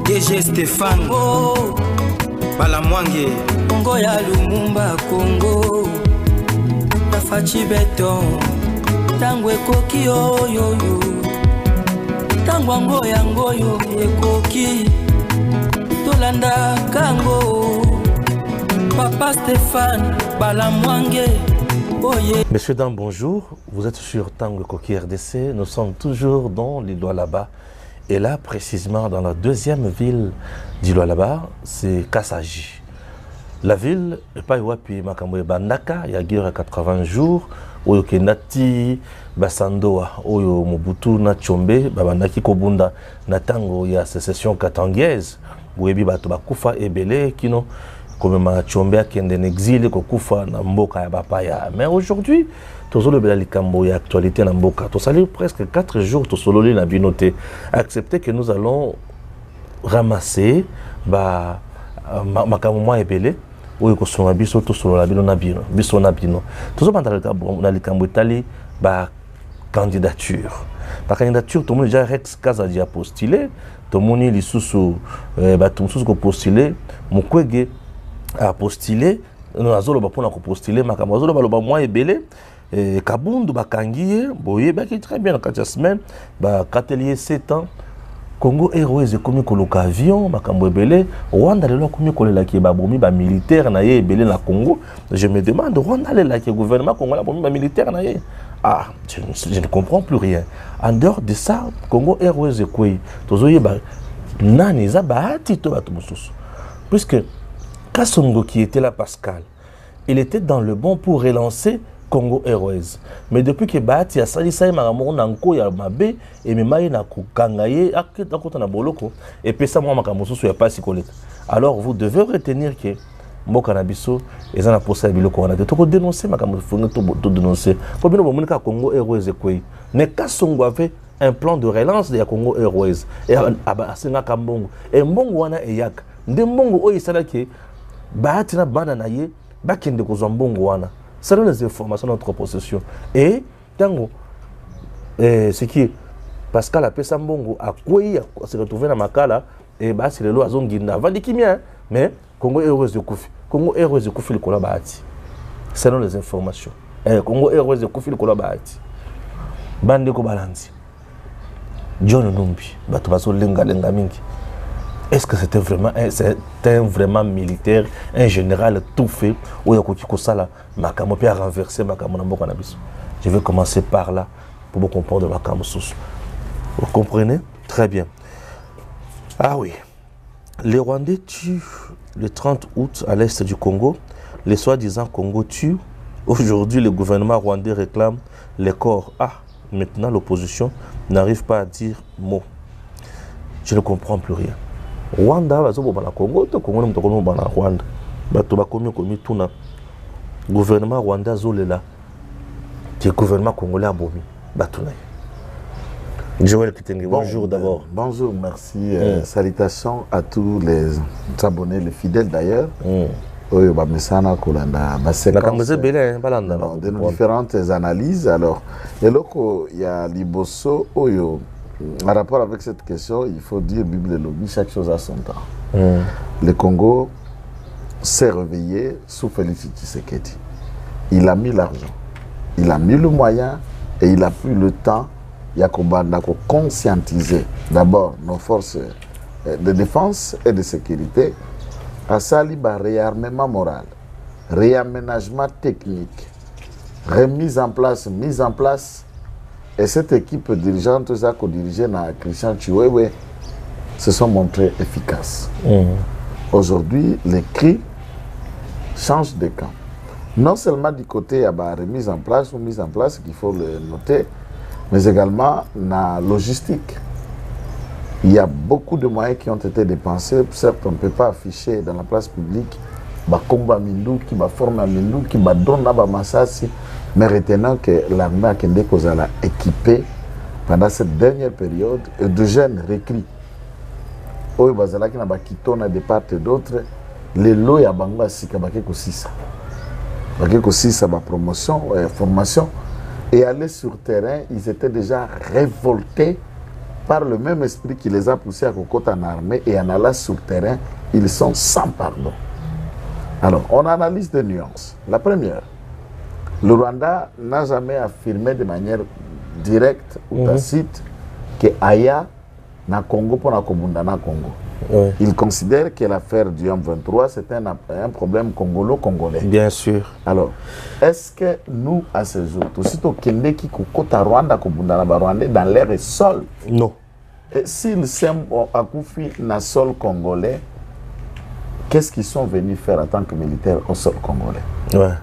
DG Stéphane Balamwange Congo ya Lumumba Congo Bafachi Beton Tango ekoki oyoyo Tango yangoyo ekoki Tolanda Kango Papa Stéphane Balamwange. Messieurs, dames, bonjour. Vous êtes sur Tango Koki RDC. Nous sommes toujours dans l'Iloalaba. Et là, précisément, dans la deuxième ville d'Iloalaba, c'est Kassaji. La ville, pas Iwapi Makamwe Bandaka, il y a 80 jours, Oyo Kenati, Basandoa, Oyo Mobutu, Nachombe, Babandaki Kobunda, Natango, il y a sécession katangiaise, Ouebi Batobakufa et Belé, Kino. Comme Machombe qui est en exil, Kokufa, Namboka et Bapaya. Mais aujourd'hui, tout le Belikambo et actualité Namboka. Tout ça, presque 4 jours, tout solo la vie notée. Acceptez que nous allons ramasser Makamoma et Belé. Où est-ce qu'on a biso tout solo la vie nabino, biso nabino. Tout ça, on a Likambo Italie, candidature. Par candidature, tout le monde déjà arrête Kazadia a postulé. Tout le monde est sous postulé. Mukwege a postulé, nous avons postulé, Makamazolo Baloba moi et Belé, Kabundu Bakangiye, Boye, qui très bien dans 4 semaines, Katelier 7 ans, Congo Airways et comme Koloka avion, Makambo Belé, Rwanda le comme Kolela qui est babomi, militaire, naye Belé na Congo. Je me demande, Rwanda le qui est gouvernement Congo, la militaire, naye. Ah, je ne comprends plus rien. En dehors de ça, Congo Airways et quoi, Tozoye, Nani, Zabahati, Tobatumusus. Puisque Kassongo qui était là, Pascal, il était dans le bon pour relancer Congo Airways. Mais depuis que Bahati a sali ça, Nanko ya Mabe et Memaye na Kangaye, na Boloko, et puis ça, moi, Makamosu, il n'y a pas si collecte. Alors vous devez retenir que Mokanabiso, ils ont la possibilité qu'on a de tout dénoncer, Makamosu, tout dénoncer. Pour bien vous Congo Airways et quoi. Mais Kassongo avait un plan de relance de Congo Airways. Et à Kambongo. Et Mbongo wana et Yak. De Mbongo oyi salaki. Bahati na bana na ye bakende kozambongo wana. Selon les informations de notre possession. Et tango ce qui Pascal a pesa mbongo a kwei se retrouver na makala et ba c'est le lo azonginda vandi kimia mais Congo Airways de Koufi. Congo Airways de Koufi le kola Bahati. Selon les informations. Congo Airways de Koufi le kola Bahati. Bande ko balanzi. John Numbi bato baso lenga mingi. Est-ce que c'était vraiment militaire, un général tout fait, ou il y a quelque chose là, Makamo peut renverser Makamo Nambo Cannabis. Je vais commencer par là pour vous comprendre Makamo Sous. Vous comprenez? Très bien. Ah oui. Les Rwandais tuent le 30 août à l'est du Congo. Les soi-disant Congo tuent. Aujourd'hui, le gouvernement rwandais réclame les corps. Ah, maintenant l'opposition n'arrive pas à dire mot. Je ne comprends plus rien. Rwanda bazo bana Congo to Congo mtoko bana Rwanda bato bakomi komi tuna gouvernement Rwanda zolela qui gouvernement congolais abomi batuna. Joël Kitenge, bonjour d'abord. Bonjour, merci. Salutations à tous les abonnés, les fidèles d'ailleurs. Oyo ba mesana kolanda ba séquence de nos différentes analyses. Alors eloko ya liboso oyo. En rapport avec cette question, il faut dire Bible et lobby, chaque chose a son temps. Le Congo s'est réveillé sous Félix Tshisekedi. Il a mis l'argent, il a mis le moyen et il a pris le temps. Il y a conscientiser d'abord nos forces de défense et de sécurité à Saliba réarmement moral, réaménagement technique, mise en place. Et cette équipe dirigeante, dirigée par Christian Chiwewe, se sont montrés efficaces. Aujourd'hui, les cris changent de camp. Non seulement du côté de la remise en place ou mise en place, qu'il faut le noter, mais également la logistique. Il y a beaucoup de moyens qui ont été dépensés. Certes, on ne peut pas afficher dans la place publique Bakomba Mindou, qui va former Mindou, qui va donner Massassi. Mais retenant que l'armée a équipé pendant cette dernière période de jeunes recrues. Oyo bazala qui n'a pas quitté de part et d'autre, les lois à Bangla Sika Bakeko Sisa. Bakeko Sisa, promotion, formation. Et aller sur terrain, ils étaient déjà révoltés par le même esprit qui les a poussés à Kokota en armée et en allant sur le terrain, ils sont sans pardon. Alors, on analyse des nuances. La première, le Rwanda n'a jamais affirmé de manière directe ou tacite que Aya na Congo pour la Kobunda na Congo. Oui. Il considère que l'affaire du M23, c'est un problème congolo-congolais. Bien sûr. Alors, est-ce que nous, à ce jour, aussitôt Kende qui Kokota Rwanda, Kobunda na Rwanda, dans l'air et sol? Non. Et s'ils s'aiment à Koufi na sol congolais, qu'est-ce qu'ils sont venus faire en tant que militaires au sol congolais? Ouais.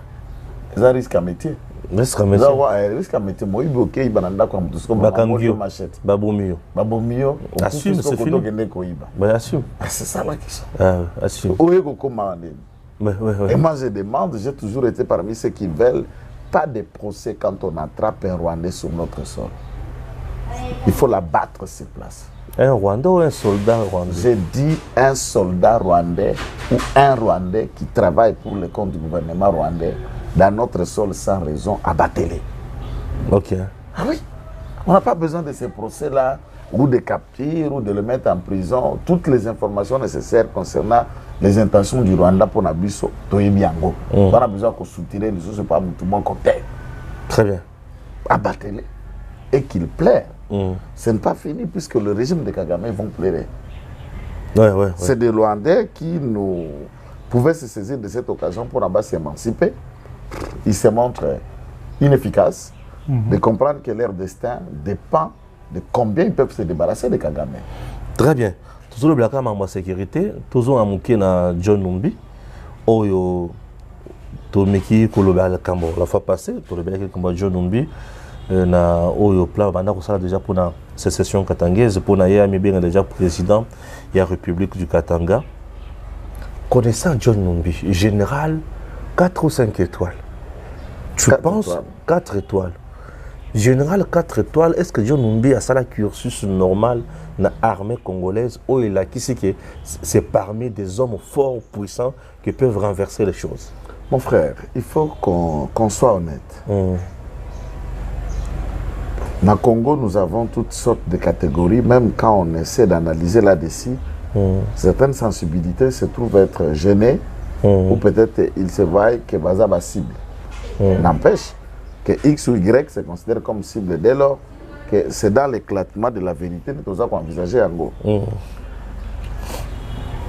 Ils risquent un métier. Risque à métier. Risque à métier. Moi, il ok, il bananda comme tout ce qu'on Bakangio, Babomio. Babomio. Assume, c'est fini. Mais assume. C'est ça la question. Assume. Et moi, je demande, j'ai toujours été parmi ceux qui veulent pas de procès quand on attrape un Rwandais sur notre sol. Il faut l'abattre sur place. Un Rwandais ou un soldat rwandais? J'ai dit un soldat rwandais ou un Rwandais qui travaille pour le compte du gouvernement rwandais dans notre sol sans raison, abattez-les. Ok. Ah oui. On n'a pas besoin de ces procès-là, ou de capture, ou de le mettre en prison. Toutes les informations nécessaires concernant les intentions du Rwanda pour Nabiso, Toyebiango. On a besoin qu'on soutienne les choses, pas tout le monde côté. Très bien. Abattez-les. Et qu'ils plairent. Ce n'est pas fini puisque le régime de Kagame vont pleurer. Ouais. C'est des Rwandais qui nous pouvaient se saisir de cette occasion pour s'émanciper. Ils se montrent inefficaces de comprendre que leur destin dépend de combien ils peuvent se débarrasser de Kagame. Très bien. Toujours le blacam en sécurité, toujours en mouké na John Numbi, Oyo, Tomeki, Koloba le Cambo. La fois passée, Koloba le Cambo John Numbi, na Oyo plan, banda ça déjà pour la sécession katangaise, pour na Yaya Mibé déjà président, il y a République du Katanga. Connaissant John Numbi, général 4 ou 5 étoiles. Tu penses étoiles. 4 étoiles. Général 4 étoiles, est-ce que John Numbi a ça la cursus normal dans l'armée congolaise ou il a qui c'est que c'est parmi des hommes forts, puissants qui peuvent renverser les choses? Mon frère, il faut qu'on soit honnête. Dans Congo, nous avons toutes sortes de catégories, même quand on essaie d'analyser là-dessus, certaines sensibilités se trouvent être gênées. Ou peut-être il se voit que Bazaba cible. N'empêche que X ou Y se considère comme cible dès lors que c'est dans l'éclatement de la vérité que nous avons envisagé en gros.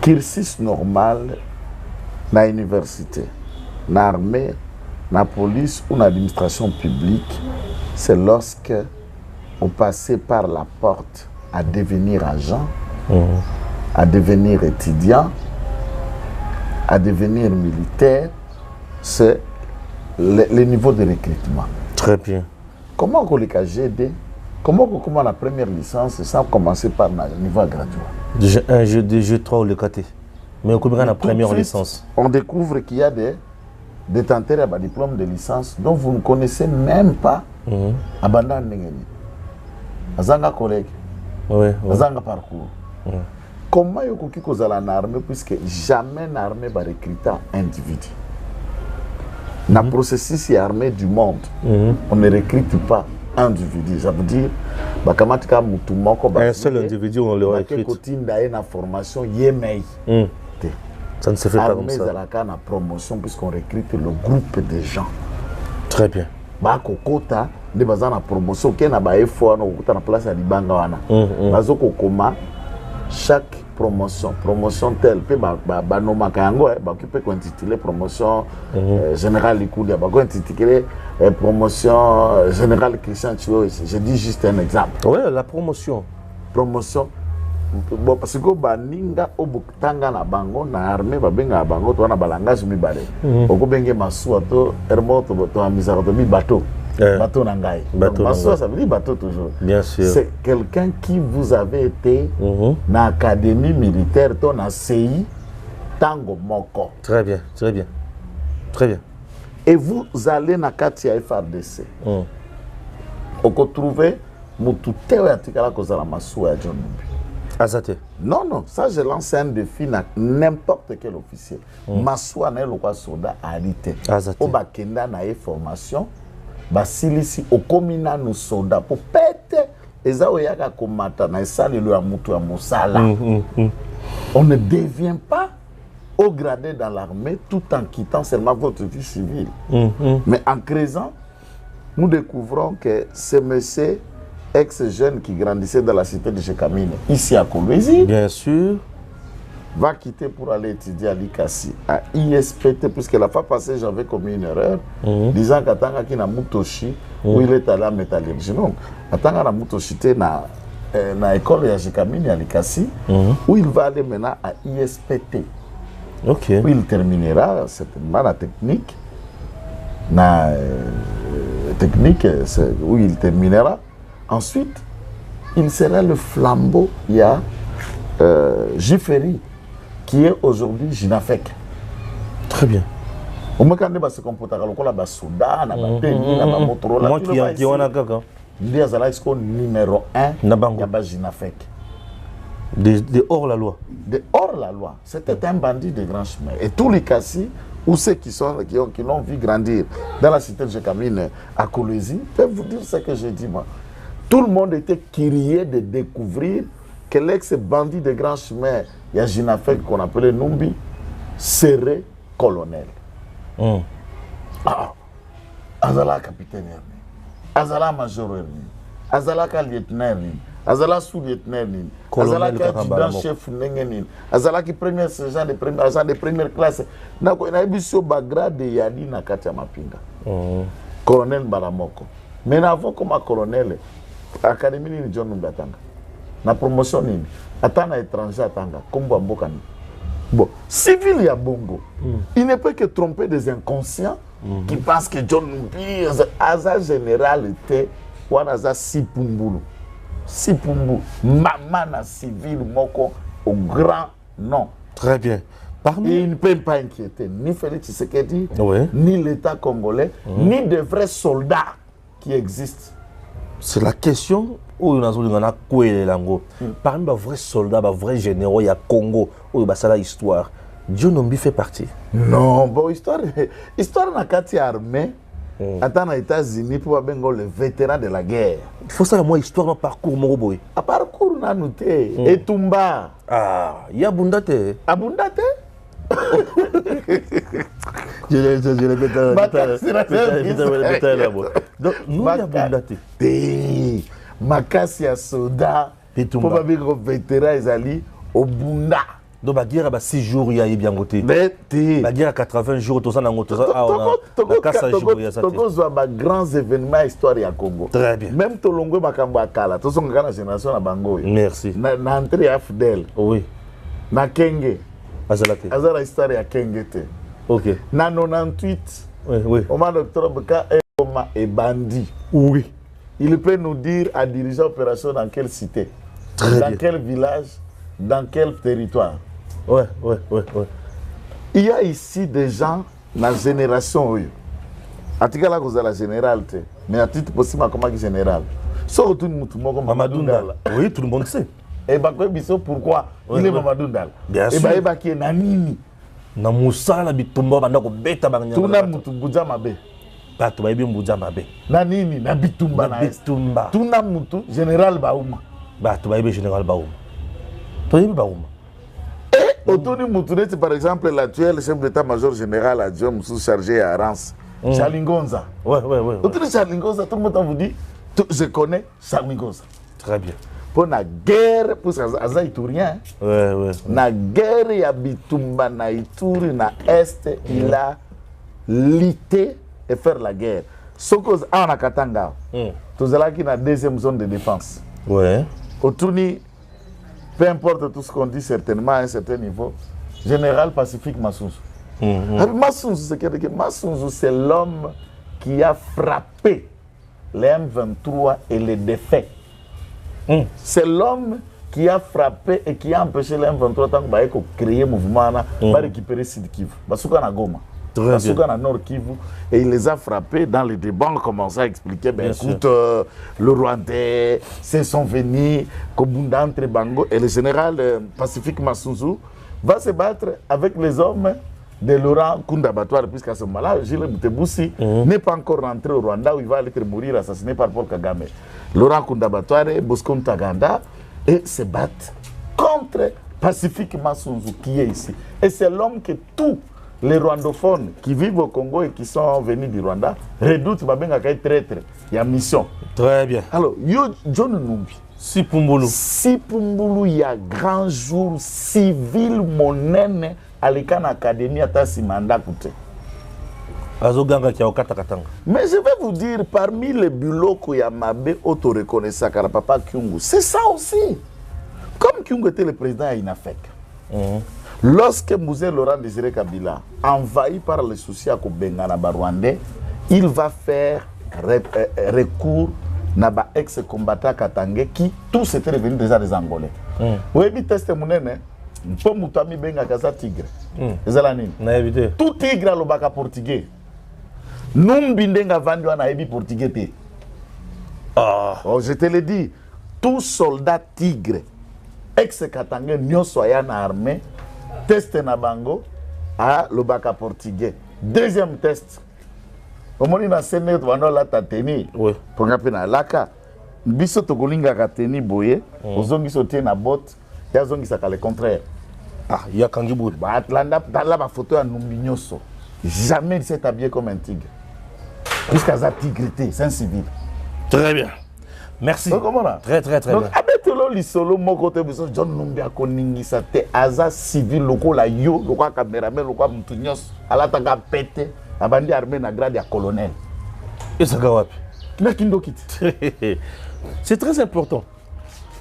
Cursus normal dans l'université, dans l'armée, dans la police ou dans l'administration publique, c'est lorsque on passait par la porte à devenir agent, à devenir étudiant, à devenir militaire, c'est le niveau de recrutement. Très bien. Comment on les GD? Comment on commence la première licence sans commencer par le niveau graduat? G1, G2, G3 ou le KT. Mais on commence la première licence. On découvre qu'il y a des détenteurs à diplôme de licence dont vous ne connaissez même pas. Abandon Nengeni. Azanga collègue. Azanga parcours. Comment est-ce que vous allez en armée puisque jamais l'armée va recruter un individu? Dans le processus armé du monde, on ne recrute pas un individu. Ça veut dire un seul individu, on le recrute. Formation, ça ne se fait pas comme ça. La promotion puisqu'on recrute le groupe de gens. Très bien. Bakokota de bazana promotion qui na ba effort na place à libanga wana. Bazoko koma chaque promotion telle pe ba noma kango ba qui peut intituler promotion général Likudia ba intituler promotion général Christian Chio. Je dis juste un exemple. Oui, la promotion bon parce que baninga obutanga na bango na armée ba benga bango to na balangage mibale oko benge masuwa to hermoto to amizaro to mi bateau bateau nangai masuwa ça veut dire bateau toujours. Bien sûr. C'est quelqu'un qui vous avait été na académie militaire to na CI tango moko. Très bien, très bien. Très bien. Et vous allez na katia FRDC. Oko trouver mutu tewe atikala kozala masuwa ya John Numbi. Azate. Non, ça je lance un défi à n'importe quel officier. Massoua n'est le soldat à l'ité. Au Bakenda na formation, Basilisi au communal nous soldats pour péter On ne devient pas au gradé dans l'armée tout en quittant seulement votre vie civile. Mais en creusant, nous découvrons que ce monsieur ex-jeune qui grandissait dans la cité de Jekamine, ici à Kolwezi, bien sûr, va quitter pour aller étudier à l'ICASI, à ISPT, puisque la fois passée, j'avais commis une erreur, disant qu'Atanga qui n'a Mutoshi, où il est allé à métallurgie. Non, Atanga n'a Mutoshi, na école de Jekamine à l'ICASI, où il va aller maintenant à ISPT. Okay. Où il terminera certainement la technique, où il terminera. Ensuite, il sera le flambeau. Il y a Jiferi, qui est aujourd'hui Jinafek. Très bien. Moi qui est numéro 1, il y a Jinafek. De hors la loi. De hors la loi. C'était un bandit de grand chemin. Et tous les Kassi, ou ceux qui l'ont vu grandir dans la cité de Jekamine à Kolwezi, peuvent vous dire ce que j'ai dit moi. Tout le monde était curieux de découvrir que l'ex-bandit de grand chemin, Yajinafek qu'on appelait Numbi, serait colonel. Azala capitaine, Azala major, Azala lieutenant, Azala sous-lieutenant, Azala adjudant-chef, Azala qui premier sergent de première classe. Na biso bagrade yadi na kati ya mapinga. Colonel Baramoko. Mais avant comme colonel, académie ni John Numbatanga. Na promotion ni atana étranger atanga kombo mboka ni. Bon, civil ya bongo. Il ne peut que tromper des inconscients qui pensent que John Numbi Aza général était Wanaza Sipumbulu. Sipumbu, Mamana civil moko au grand nom. Très bien. Et il ne peut pas inquiéter ni Félix Tshisekedi, ni l'État congolais, ni de vrais soldats qui existent. C'est la question où on a dit parmi les vrais soldats, les vrais généraux, il y a Congo, où il y a l'histoire. John Numbi fait partie. Non, bon, histoire n'a qu'à être armée. Attends, aux États-Unis pour avoir les vétérans de la guerre. Il faut savoir moi histoire, mon parcours, mon boy. Un parcours, on a noté. Et Tumba. Ah, il y a Bundate. Abundate? Je répète là. Donc, nous, il y a Bundate. Makassia Soda. Pour avoir des vétérans, ils allaient au Bunda. Donc, la guerre a 6 jours, il y a bien côté. La guerre a 80 jours, tout ça, on a grands événements historiques à Congo. Très bien. Même Tolongo Makamba Kala, tout ça, on a la génération à Bango. Merci. Na entrée à Fidel. Oui. Na Kenge. Azalate. Azala histoire à Kenge. Ok. Na 98. Oui. Au mois d'octobre, et bandit. Oui. Il peut nous dire à diriger l'opération dans quelle cité, dans quel village, dans quel territoire. Ouais. Il y a ici des gens, la génération, en tout cas là, vous avez la généralité, mais à titre possible, comment général. Sauf tout le monde, Mamadou Ndala. Oui, tout le monde sait. Et pourquoi il est Mamadou Ndala? Bien sûr. Et bah, qui est Nanini. Na musala bitumba bandako beta banganya. Tuna mutu buja mabe. Bato ba yebi mbuja mabe. Nanini na bitumba na bitumba. Tuna mutu général Baouma. Bato ba yebi général Baouma. To yebi Baouma. Et autour Moutouneti, par exemple, l'actuel chef d'état-major général adjoint Moussou chargé à Arance, Chalingonza. Ouais. Autour de Chalingonza, tout le monde vous dit, je connais Chalingonza. Très bien. Pour la guerre, pour ça, ça rien. Ouais. La guerre, il y a Bitumba, na Ituri, na Est, il a lutté et faire la guerre. Ce que vous avez Katanga, tout cela qui est la deuxième zone de défense. Ouais. Autour peu importe tout ce qu'on dit certainement à un certain niveau, Général Pacifique Massounzou. Massounzou, c'est l'homme qui a frappé les M23 et les défaits. C'est l'homme qui a frappé et qui a empêché les M23 tant que créer un mouvement pour récupérer Sud Kivu. Basuka na Goma. Basuka na Nord Kivu. Et il les a frappés dans les débats. On commence à expliquer, écoute, le Rwandais, c'est son venir, Kobunda entre Bango. Et le général Pacifique Massounzou va se battre avec les hommes de Laurent Kunda Batouare, puisqu'à ce moment-là, Gilles Bouteboussi n'est pas encore rentré au Rwanda où il va aller mourir assassiné par Paul Kagame. Laurent Kunda Batouare, Bosco Ntaganda, et se battent contre pacifiquement Sunzu qui est ici. Et c'est l'homme que tous les rwandophones qui vivent au Congo et qui sont venus du Rwanda redoutent Babenga Kai traître. Il y a mission. Très bien. Alors, John Numbi. Sipumbulu. Sipumbulu, il y a grand jour civil monene à l'Ekan Académie à Tassimanda Koute. Mais je vais vous dire, parmi les bulots qu'il y a Mabé auto-reconnaissant car papa Kyungu, c'est ça aussi. Comme Kyungu était le président à Inafek, lorsque Mouzé Laurent Désiré Kabila, envahi par les soucis à Kobengana Barwandais, il va faire recours à ex-combattant Katangé qui tous étaient revenus déjà des Angolais. Oui, mais test mounene, pour Moutami Benga Kaza Tigre. Tout tigre à l'obaka portugais. Nous bindenga vendu en Haïti portugais. Oh, je te l'ai dit, tout soldat tigre, ex-Katangé, nyosoyan armée, test na bango à l'obaka portugais. Deuxième test. Au moment où on a séné, on a la tateni. Oui. Pour nga pena laka, biso tokolinga kateni boye, ozongi sotie na botte, ya zongi saka le contraire. Ah, il y a Kangibou. Bah, Atlanta, dans la photo à Numbignoso. Jamais il s'est habillé comme un tigre. Jusqu'à sa tigrité, c'est un civil. Très bien. Merci. Donc, comment là? Très bien. Donc, abetelo lisolo mon côté John Numbia koningisa te aza civil loko la yo, loko cameraman, loko mutunios, ala taka pété, abandi armée na grade ya colonel. Et ça gawapi. Nakindo kit. C'est très important.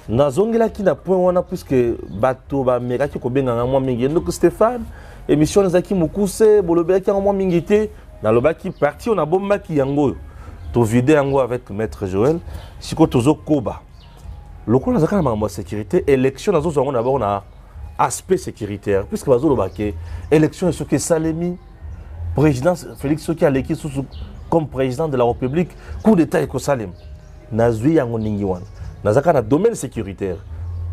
Nazongela qui n'a point wana puisque bateau ba mera ki ko benga nga mwa mingi donc Stéphane émission zaki mukuse bolobela ki nga mwa mingi te na lobaki parti on a bomba ki yango to vider yango avec maître Joël siko tozo koba lokola zaka na mambo sécurité élection nazo zongo d'abord na aspect sécuritaire puisque bazo lobake élection ce que Salemi président Félix Soki aleki sous comme président de la République coup d'état et ko Salem nazwi yango ningi wana nazaka na domaine sécuritaire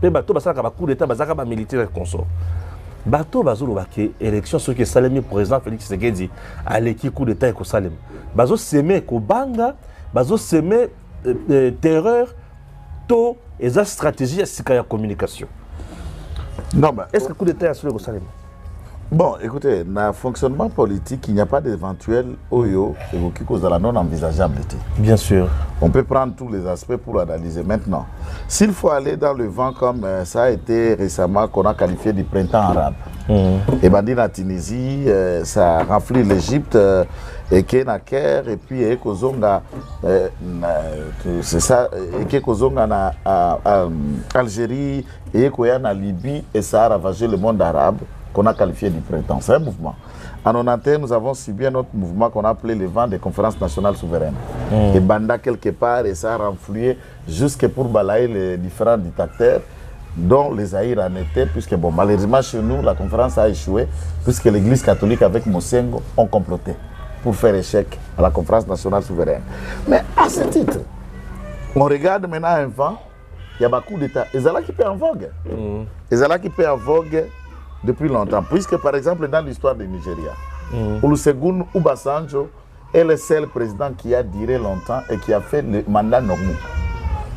pe bato basaka ba coup d'état basaka ba militaire consort bato bazolo baké élection ce que Salemi président Félix Tshisekedi aleki coup d'état et ko Salem bazo semer ko banga bazo semer terreur to eza stratégie ya communication. Non bah est-ce que coup d'état sur le Salem? Bon, écoutez, dans le fonctionnement politique, il n'y a pas d'éventuel OYO évoqué cause de la non-envisageabilité. Bien sûr. On peut prendre tous les aspects pour analyser. Maintenant, s'il faut aller dans le vent comme ça a été récemment qu'on a qualifié du printemps arabe, et bandit la Tunisie, ça remplit l'Égypte, et Kenaker, et puis Ekozonga, c'est ça, et Ekozonga na Algérie, et Ekoya na Libye, et ça a ravagé le monde arabe qu'on a qualifié du printemps. C'est un mouvement. En 90, nous avons subi un autre mouvement qu'on a appelé le vent des conférences nationales souveraines. Et Banda quelque part, et ça a renfloué jusque pour balayer les différents dictateurs, dont les Zaïre en étaient, puisque bon, malheureusement chez nous, la conférence a échoué, puisque l'Église catholique avec Mosengo ont comploté pour faire échec à la conférence nationale souveraine. Mais à ce titre, on regarde maintenant un vent, il y a beaucoup d'États. Et c'est là qui peut en vogue. Et c'est là qui peut en vogue depuis longtemps. Puisque par exemple dans l'histoire du Nigeria, Olusegun Obasanjo est le seul président qui a duré longtemps et qui a fait le mandat normal.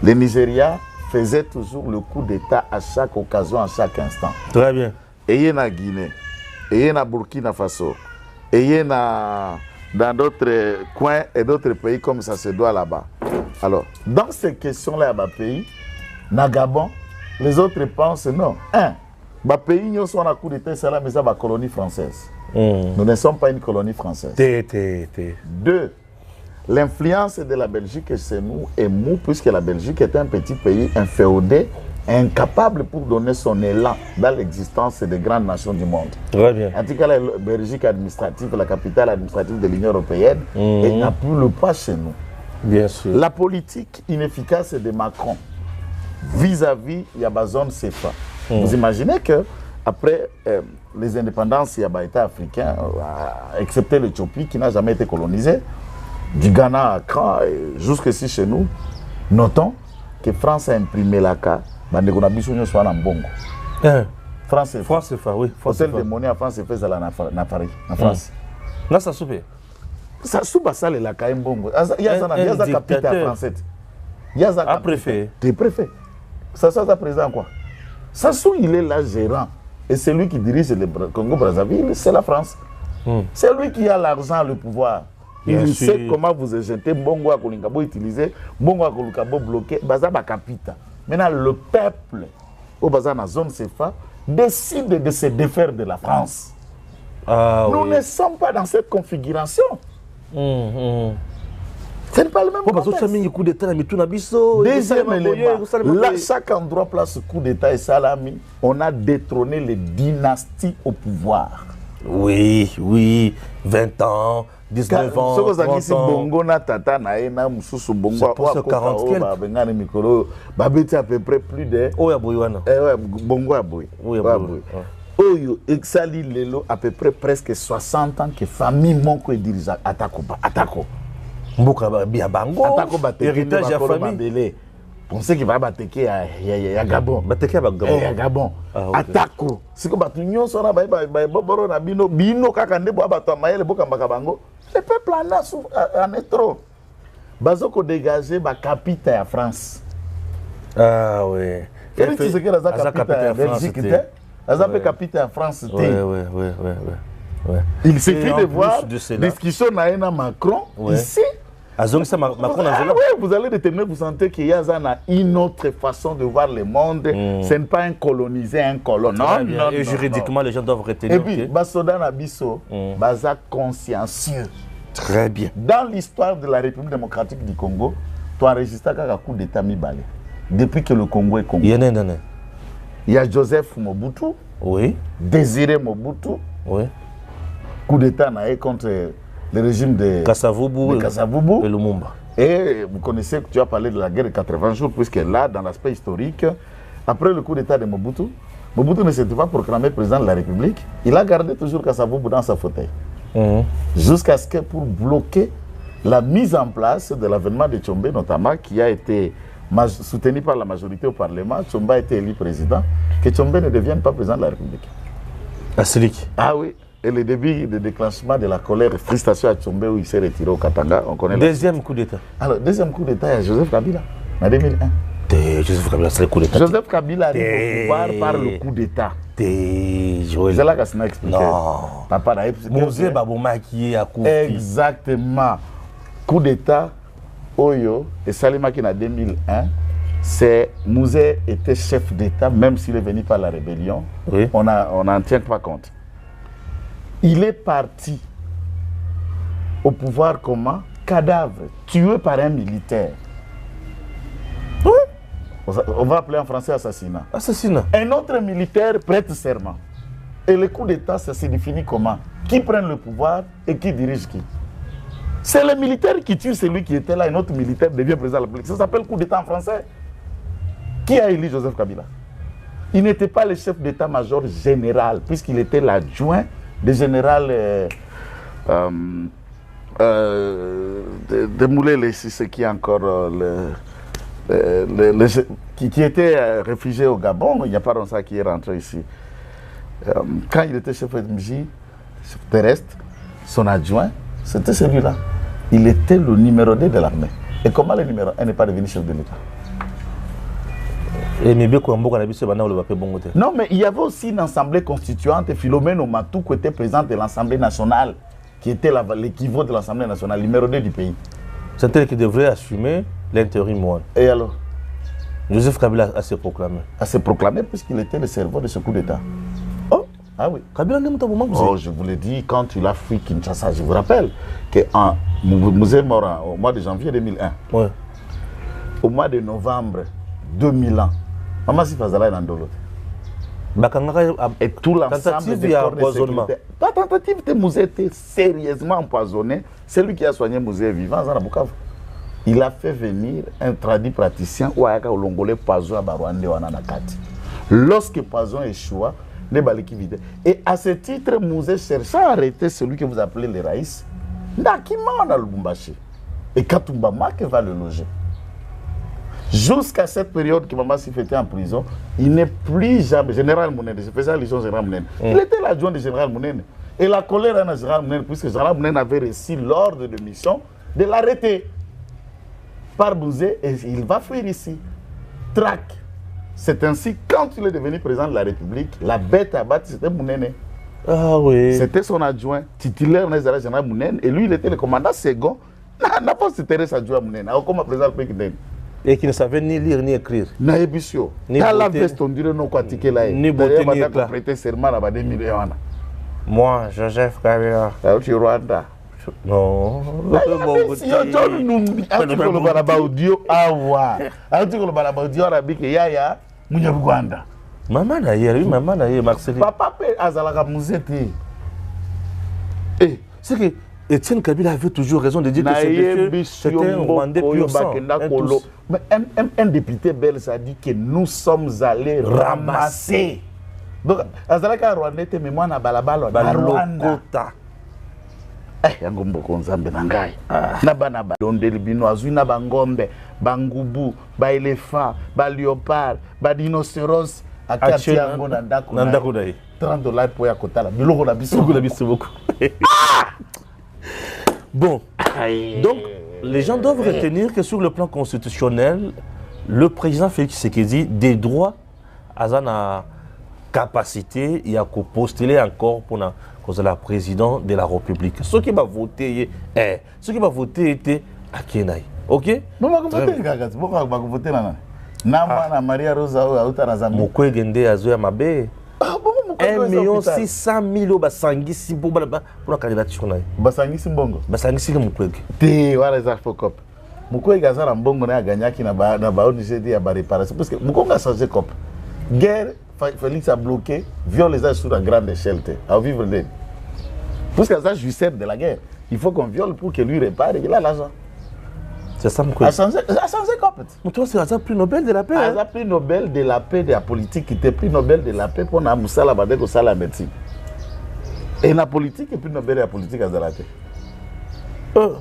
Le Nigeria faisait toujours le coup d'État à chaque occasion, à chaque instant. Très bien. Et il y a en Guinée, et il y a en Burkina Faso, et il y a dans d'autres coins et d'autres pays comme ça se doit là-bas. Alors, dans ces questions-là, il y a pays, na Gabon, les autres pensent non. Le pays nous sommes en coup d'État, c'est la colonie française. Nous ne sommes pas une colonie française. 2. L'influence de la Belgique chez nous est mou, puisque la Belgique est un petit pays inféodé, incapable pour donner son élan dans l'existence des grandes nations du monde. Très bien. En tout cas, la Belgique administrative, la capitale administrative de l'Union européenne, n'a plus le pas chez nous. Bien sûr. La politique inefficace de Macron vis-à-vis de la zone CFA. Vous imaginez que après les indépendances, il y a des États africains, excepté l'Éthiopie qui n'a jamais été colonisé, du Ghana à Accra jusqu'ici chez nous, notons que France a imprimé la carte, France France CFA. France CFA, oui. Hôtel de monnaie à France CFA, c'est là na Paris, en France. Là, ça soupe. Ça soupe ça le la quand bongo. Il y a ça capitaine français. Il y a ça préfet. T'es préfet. Ça président quoi? Sassou il est là gérant et c'est lui qui dirige le Congo Brazzaville, c'est la France. C'est lui qui a l'argent, le pouvoir. Il sait comment vous jeter bongo à Kolingabo utiliser, bongo à Kolingabo bloquer, baza ba capita. Maintenant le peuple au bazar na zone CFA décide de se défaire de la France. Nous ne sommes pas dans cette configuration. Ce n'est pas le même contexte. Deuxième élément, là, chaque endroit place coup d'État et salami, on a détrôné les dynasties au pouvoir. Oui, 20 ans, 19 ans, 30 ans. Bongo na tata na ena mususu bongo à 40 quelques. Bengane mikolo, babeti à peu près plus de. Oya boywana. Bongo aboy. Oyo exali lelo à peu près presque 60 ans que famille moko et dirigeant atako. Mboka bia bango. Atako héritage ya famille. Pensez qu'il va bateke ya Gabon. Bateke ya Gabon. Ya Gabon. Atako. Siko batu nyonso na ba boboro na bino kaka ndebo bato mayele boka bango. Le peuple en est trop. Bazoko dégager ba capitale ya France. Ah oui. Et tu sais que la capitale ya Belgique était Azapé capitaine en France. Ouais. Il suffit de voir discussion na Macron ici. Vous allez déterminer, vous sentez qu'il y a une autre façon de voir le monde. Ce n'est pas un colonisé, un colon. Non. Et juridiquement, les gens doivent retenir. Et puis, Basoda Nabiso, Baza consciencieux. Très bien. Dans l'histoire de la République démocratique du Congo, tu as enregistré un coup d'État mi-balé. Depuis que le Congo est Congo. Il y a Joseph Mobutu, Désiré Mobutu, coup d'État contre le régime de Kasavubu et Lumumba. Et vous connaissez que tu as parlé de la guerre de 80 jours, puisque là, dans l'aspect historique, après le coup d'État de Mobutu, Mobutu ne s'était pas proclamé président de la République. Il a gardé toujours Kasavubu dans sa fauteuil. Jusqu'à ce que pour bloquer la mise en place de l'avènement de Tshombe, notamment, qui a été soutenu par la majorité au Parlement, Tshombe a été élu président, que Tshombe ne devienne pas président de la République. Ah oui. Et le début de déclenchement de la colère et frustration à Tshombe où il s'est retiré au Katanga, on connaît. Deuxième coup d'État. Alors, deuxième coup d'État, il y a Joseph Kabila, en 2001. Joseph Kabila, c'est le coup d'État. Joseph Kabila arrive au pouvoir par le coup d'État. C'est là que ça expliqué. Non. Papa Mosé Baboma qui est à coup. Exactement. Coup d'État, Oyo, et Salima qui en 2001. C'est Mouzé était chef d'État, même s'il est venu par la rébellion. Oui. On n'en tient pas compte. Il est parti au pouvoir comment? Cadavre, tué par un militaire. Oui. On va appeler en français assassinat. Assassinat. Un autre militaire prête serment. Et le coup d'État, ça se définit comment? Qui prend le pouvoir et qui dirige qui? C'est le militaire qui tue celui qui était là, un autre militaire devient président de la République. Ça s'appelle coup d'État en français. Qui a élu Joseph Kabila? Il n'était pas le chef d'état-major général, puisqu'il était l'adjoint du général de Moulé, c'est qui encore qui était réfugié au Gabon. Il n'y a pas longtemps qui est rentré ici. Quand il était chef de MJ, chef terrestre, son adjoint, c'était celui-là. Il était le numéro 2 de l'armée. Et comment le numéro 1 n'est pas devenu chef de l'État? Non, mais il y avait aussi une assemblée constituante, Philomène Omatou, qui était présidente de l'Assemblée nationale, qui était l'équivalent de l'Assemblée nationale, numéro 2 du pays. C'est elle qui devrait assumer l'intérim. Et alors? Joseph Kabila a se proclamé. A se proclamé puisqu'il était le cerveau de ce coup d'État. Oh, ah oui. Kabila n'est pas moment. Oh, je vous l'ai dit, quand il a fui Kinshasa, je vous rappelle qu'en Mouzé Mora, au mois de janvier 2001, au mois de novembre 2000 Maman si Fazala est dans et tout l'ensemble des corps de sécurité. La tentative de Mouzé était sérieusement empoisonnée. C'est lui qui a soigné Mouzé vivant à Bukavu. Il a fait venir un traduit praticien ou à Olongolais Poison à Barwande ou à Nanakati. Lorsque Poison échoua, les baliki vidaient. Et à ce titre, Mouzé cherchait à arrêter celui que vous appelez les Raïs. Nakima dans le Lubumbashi. Et Katumba Mak va le loger. Jusqu'à cette période que Maman Sif était en prison, il n'est plus jamais général Mounene. Je faisais allusion au général Mounene. Il était l'adjoint du général Mounene. Et la colère en général Mounene, puisque général Mounene avait reçu l'ordre de mission de l'arrêter par Bouzé et il va fuir ici. Trac. C'est ainsi, quand il est devenu président de la République, la bête à battre, c'était Mounene. Ah oui. C'était son adjoint titulaire dans les général Mounene et lui, il était le commandant second. N'a pas s'intéressé à adjoint Mounene. Comme président du pays. Et qui ne savait ni lire ni écrire. Naïbisio. Dans la veste, on dirait non quoi ticket là. Ni beauté ni éclat. Prêter serment là-bas 2 millions. Moi, Joseph Kabila. Au Rwanda. Non. Si on nous le balaba audio awa. Le balaba audio arabique yaya munya Rwanda. Maman d'ailleurs, oui, maman d'ailleurs, Marcel. Papa pe azalaka muzete. Eh, c'est que Etienne Kabila avait toujours raison de dire que c'était un Rwandais pur sang. Un député belge a dit que nous sommes allés ramasser. Donc, azalaka Rwandais te mémoire na balabala na Rwanda. Yango mboko nzambe na ngai. Na bana ba dondeli bino azui na bangombe, bangubu, ba éléphant, ba léopard, ba rhinocéros akati yango na ndako na $30 pour ya kotala. Biloko na biso beaucoup. Bon, donc les gens doivent retenir que sur le plan constitutionnel, le président Félix Tshisekedi des droits à la capacité, il y a qu'à postuler encore pour la présidence de la République. Ceux qui vont voter, était à Kenaï. Ok? Bon, voter na Maria Rosa ou na Zambie. Mokwe gende azoya mabe. 1,6 basangisi pour la candidature. Basangisi mbongo. Basangisi Mukwege. Te wala za fokop. Mukwege azala mbongo na gagné na ba ONG ya ba réparation parce que Mukwege a changé cop. Guerre Félix a bloqué, viole les armes sur la grande échelle à vivre d'elle. Parce que ça jouissait de la guerre. Il faut qu'on viole pour que lui répare, il a l'argent. C'est ça Mukwege. A changé cop. Toi c'est un prix Nobel de la paix. Un prix Nobel de la paix de la politique qui était prix Nobel de la paix pour na musala bade ko sala médecine. Et la politique et prix Nobel de la politique à Zalate.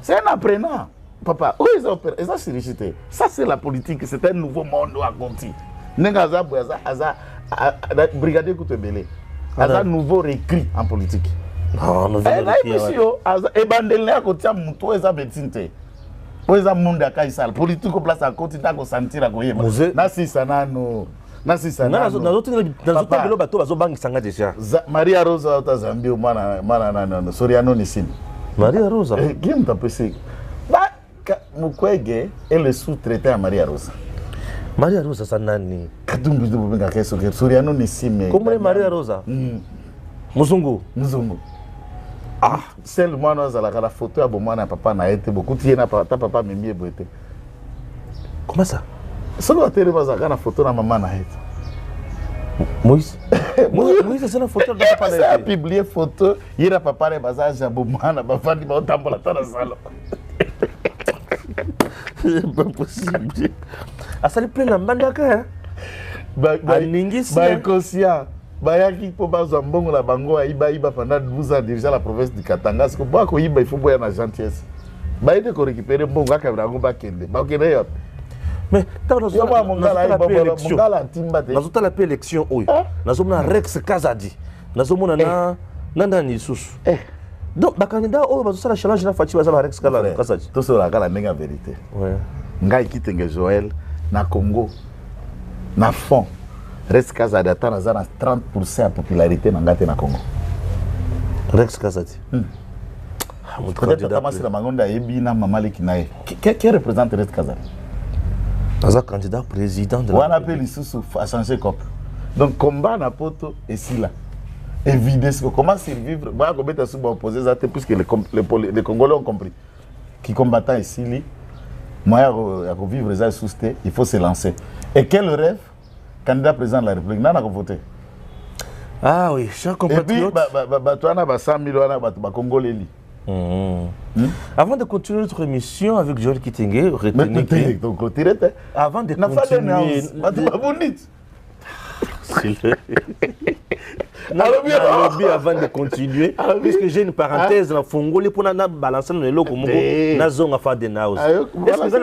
C'est un apprenant. Papa, où ils opèrent? Et ça c'est richité. Ça c'est la politique, c'est un nouveau monde à Conti. Nengaza Aza brigadier Koutebele. Aza nouveau récrit en politique. Non, nouveau récrit. Et bandele à côté à Moutou et ça médecine. Poeza munda kaisal politique place à côté d'ako sentir à goyer. Nasi sanano. Nasi sanano. Nazoto bilo bato bazo bangi sanga déjà. Maria Rosa ta Zambie mana Soriano Nisine. Maria Rosa. Qui me tape c'est. Ba Mukwege est le sous-traitant à Maria Rosa. Maria Rosa sanani. Kadumbi de benga keso ke Soriano Nisine. Comment Maria Rosa? Muzungu. Ah, celle moi nous allons la photo à bon na papa na été beaucoup tiens na papa me mieux boité. Comment ça? Ça doit être la photo na maman na été. Moïse, c'est une photo de papa na été. Ça a publié photo, il a papa na bazar jabomana ba fandi ba tambola ta na salon. C'est pas possible. Ah ça le plein na bandaka hein. Ba conscient. Bayaki pour bazo mbongo la bango iba pendant 12 ans déjà la province du Katanga parce que bako iba il faut boire na gentillesse. Ba ide ko récupérer mbongo aka brango ba kende. Ba kende yo. Mais tant dans mongala timba te. Nazo la paix élection oyo. Nazo mona Rex Kazadi. Nazo mona na nandani susu. Donc ba candidat oyo bazo sala challenge na Fati baza Rex Kazadi. To so la kala nenga vérité. Ouais. Ngai kitenge Joël na Congo na fond. Rex Kazadi a 30% de popularité dans le Congo. Rex Kazadi. Peut-être que qui représente Rex Kazadi? Un candidat président de la République. On appelle Issoussou à changer cop. Donc, combat na poto et si là. Évidemment, comment survivre? Moi, je vais vous opposer ça puisque les Congolais ont compris. Qui combattant ici, moi, je vais vivre ça sous il faut se lancer. Et quel rêve? Candidat président de la République, n'a pas voté. Ah oui, chers compatriotes. Et puis, tu as 100 000 Congolais. Avant de continuer notre émission avec Joël Kitenge, retenez que... Donc, avant de continuer... Nalobi avant de continuer, puisque j'ai une parenthèse dans Fongoli pour balancer le logo na zonga fa de naus. Est-ce que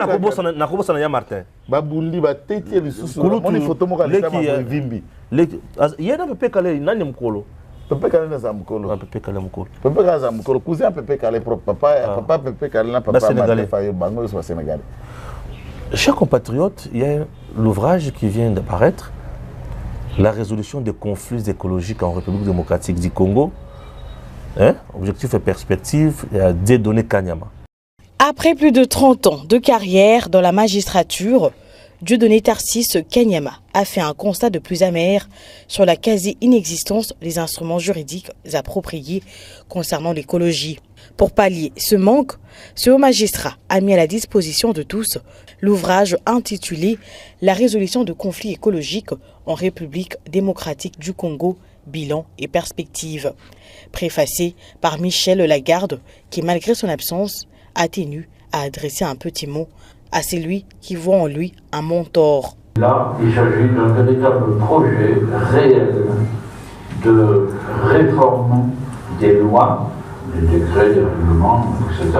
na kobosa na Martin? Babundi ba tete lisusu. Moni photo mo kalisa ma vimbi. Yena pepe kale nani mkolo. Pepe kale na za mkolo. Pepe kale mkolo. Pepe kale za mkolo. Cousin pepe kale propre papa pepe kale na papa sénégalais. Bango soit sénégalais. Chers compatriotes, il y a l'ouvrage qui vient d'apparaître, la résolution des conflits écologiques en République démocratique du Congo, objectif et perspective, Dieudonné Kanyama. Après plus de 30 ans de carrière dans la magistrature, Dieudonné Tarcisse Kanyama a fait un constat de plus amer sur la quasi-inexistence des instruments juridiques appropriés concernant l'écologie. Pour pallier ce manque, ce haut magistrat a mis à la disposition de tous l'ouvrage intitulé « La résolution de conflits écologiques en République démocratique du Congo, bilan et perspectives », préfacé par Michel Lagarde, qui malgré son absence a tenu à adresser un petit mot à celui qui voit en lui un mentor. Là, il s'agit d'un véritable projet réel de réforme des lois, des décrets, des règlements, etc.,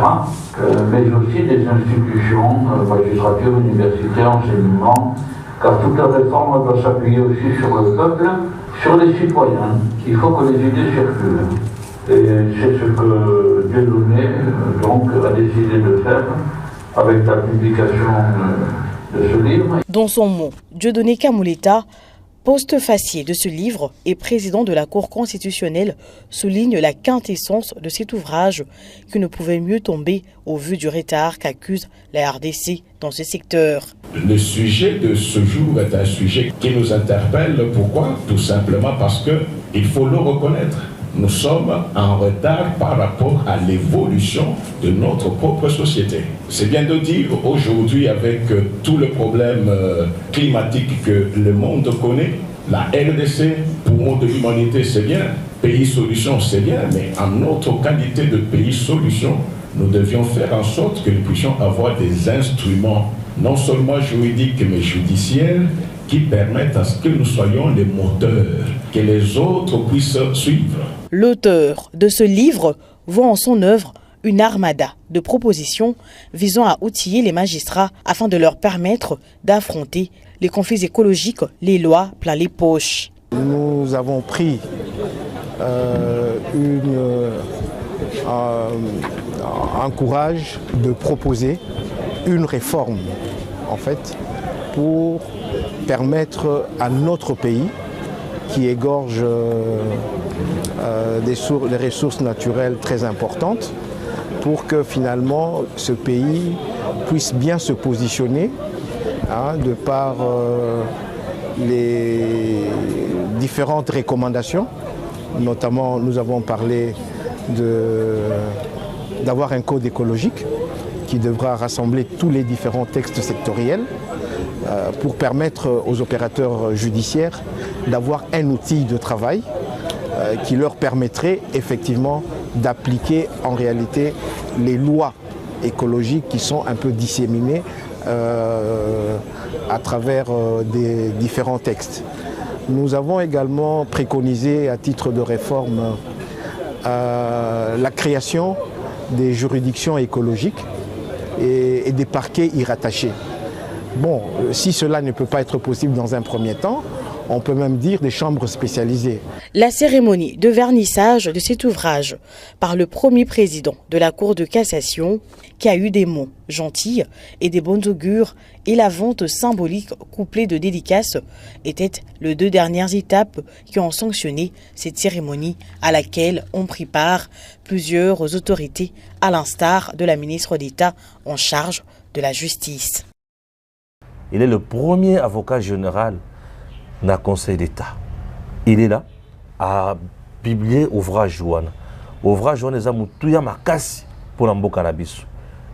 mais aussi des institutions, magistrature, université, enseignement, car toute la réforme doit s'appuyer aussi sur le peuple, sur les citoyens. Il faut que les idées circulent. Et c'est ce que Dieudonné donc a décidé de faire avec la publication de ce livre. Dans son mot, Dieudonné Kamuleta, postfacier de ce livre et président de la Cour constitutionnelle, souligne la quintessence de cet ouvrage qui ne pouvait mieux tomber au vu du retard qu'accuse la RDC dans ce secteur. Le sujet de ce jour est un sujet qui nous interpelle. Pourquoi? Tout simplement parce qu'il faut le reconnaître. Nous sommes en retard par rapport à l'évolution de notre propre société. C'est bien de dire aujourd'hui, avec tout le problème climatique que le monde connaît, la RDC, poumon de l'humanité, c'est bien, pays solution, c'est bien, mais en notre qualité de pays solution, nous devions faire en sorte que nous puissions avoir des instruments, non seulement juridiques, mais judiciaires, qui permettent à ce que nous soyons les moteurs, que les autres puissent suivre. L'auteur de ce livre voit en son œuvre une armada de propositions visant à outiller les magistrats afin de leur permettre d'affronter les conflits écologiques, les lois plein les poches. Nous avons pris un courage de proposer une réforme, en fait, pour permettre à notre pays, qui égorge des ressources naturelles très importantes, pour que finalement ce pays puisse bien se positionner de par les différentes recommandations. Notamment, nous avons parlé d'avoir un code écologique qui devra rassembler tous les différents textes sectoriels pour permettre aux opérateurs judiciaires d'avoir un outil de travail qui leur permettrait effectivement d'appliquer en réalité les lois écologiques qui sont un peu disséminées à travers des différents textes. Nous avons également préconisé à titre de réforme la création des juridictions écologiques et des parquets y rattachés. Bon, si cela ne peut pas être possible dans un premier temps, on peut même dire des chambres spécialisées. La cérémonie de vernissage de cet ouvrage par le premier président de la Cour de cassation, qui a eu des mots gentils et des bonnes augures, et la vente symbolique couplée de dédicaces étaient les deux dernières étapes qui ont sanctionné cette cérémonie à laquelle ont pris part plusieurs autorités, à l'instar de la ministre d'État en charge de la justice. Il est le premier avocat général dans le Conseil d'État. Il est là à publier ouvrage Joanna. Ouvrage Joanna est un makasi pour l'amboka nabiso.